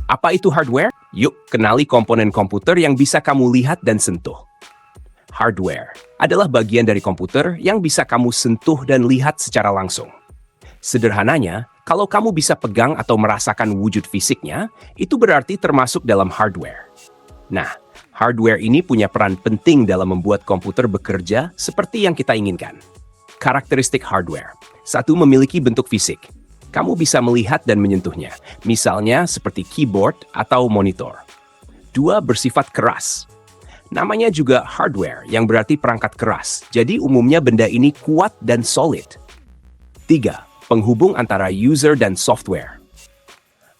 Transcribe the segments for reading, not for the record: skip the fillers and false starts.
Apa itu hardware? Yuk, kenali komponen komputer yang bisa kamu lihat dan sentuh. Hardware adalah bagian dari komputer yang bisa kamu sentuh dan lihat secara langsung. Sederhananya, kalau kamu bisa pegang atau merasakan wujud fisiknya, itu berarti termasuk dalam hardware. Nah, hardware ini punya peran penting dalam membuat komputer bekerja seperti yang kita inginkan. Karakteristik hardware. 1. Memiliki bentuk fisik. Kamu bisa melihat dan menyentuhnya, misalnya seperti keyboard atau monitor. 2. Bersifat keras. Namanya juga hardware, yang berarti perangkat keras, jadi umumnya benda ini kuat dan solid. 3. Penghubung antara user dan software.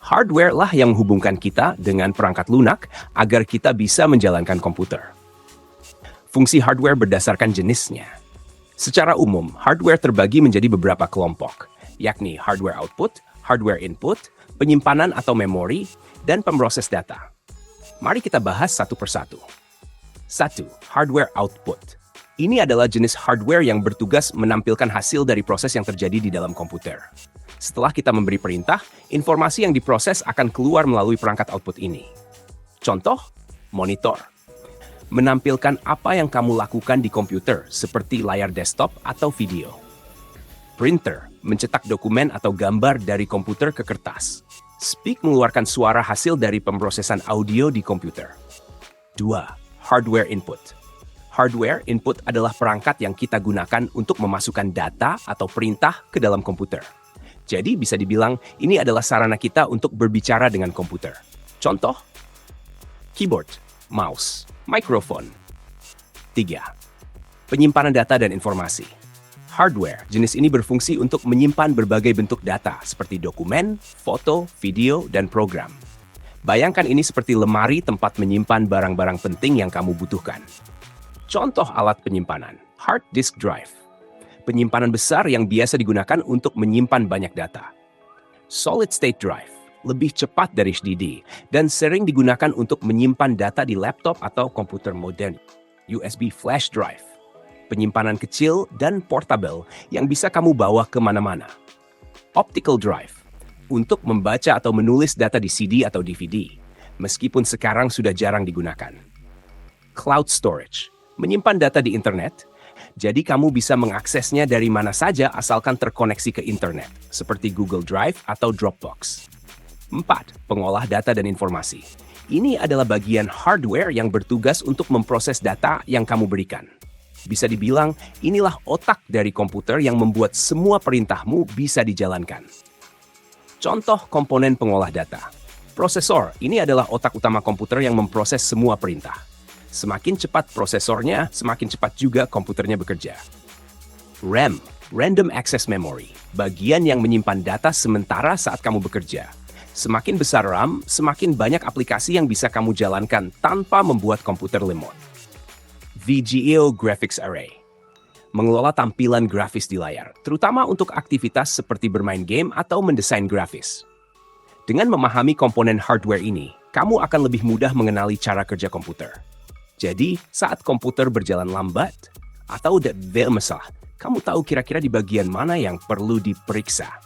Hardware lah yang menghubungkan kita dengan perangkat lunak agar kita bisa menjalankan komputer. Fungsi hardware berdasarkan jenisnya. Secara umum, hardware terbagi menjadi beberapa kelompok, yakni hardware output, hardware input, penyimpanan atau memori, dan pemroses data. Mari kita bahas satu persatu. 1. Hardware output. Ini adalah jenis hardware yang bertugas menampilkan hasil dari proses yang terjadi di dalam komputer. Setelah kita memberi perintah, informasi yang diproses akan keluar melalui perangkat output ini. Contoh, monitor. Menampilkan apa yang kamu lakukan di komputer, seperti layar desktop atau video. Printer, mencetak dokumen atau gambar dari komputer ke kertas. Speak mengeluarkan suara hasil dari pemrosesan audio di komputer. 2. Hardware input. Hardware input adalah perangkat yang kita gunakan untuk memasukkan data atau perintah ke dalam komputer. Jadi bisa dibilang ini adalah sarana kita untuk berbicara dengan komputer. Contoh, keyboard, mouse, mikrofon. 3. Penyimpanan data dan informasi. Hardware jenis ini berfungsi untuk menyimpan berbagai bentuk data seperti dokumen, foto, video, dan program. Bayangkan ini seperti lemari tempat menyimpan barang-barang penting yang kamu butuhkan. Contoh alat penyimpanan, hard disk drive. Penyimpanan besar yang biasa digunakan untuk menyimpan banyak data. Solid state drive, lebih cepat dari HDD, dan sering digunakan untuk menyimpan data di laptop atau komputer modern. USB flash drive, penyimpanan kecil dan portable yang bisa kamu bawa kemana-mana. Optical drive, untuk membaca atau menulis data di CD atau DVD, meskipun sekarang sudah jarang digunakan. Cloud storage, menyimpan data di internet, jadi kamu bisa mengaksesnya dari mana saja asalkan terkoneksi ke internet, seperti Google Drive atau Dropbox. 4. Pengolah data dan informasi. Ini adalah bagian hardware yang bertugas untuk memproses data yang kamu berikan. Bisa dibilang, inilah otak dari komputer yang membuat semua perintahmu bisa dijalankan. Contoh komponen pengolah data. Prosesor, ini adalah otak utama komputer yang memproses semua perintah. Semakin cepat prosesornya, semakin cepat juga komputernya bekerja. RAM, Random Access Memory, bagian yang menyimpan data sementara saat kamu bekerja. Semakin besar RAM, semakin banyak aplikasi yang bisa kamu jalankan tanpa membuat komputer lemot. VGA Graphics Array, mengelola tampilan grafis di layar, terutama untuk aktivitas seperti bermain game atau mendesain grafis. Dengan memahami komponen hardware ini, kamu akan lebih mudah mengenali cara kerja komputer. Jadi, saat komputer berjalan lambat atau ada masalah, kamu tahu kira-kira di bagian mana yang perlu diperiksa.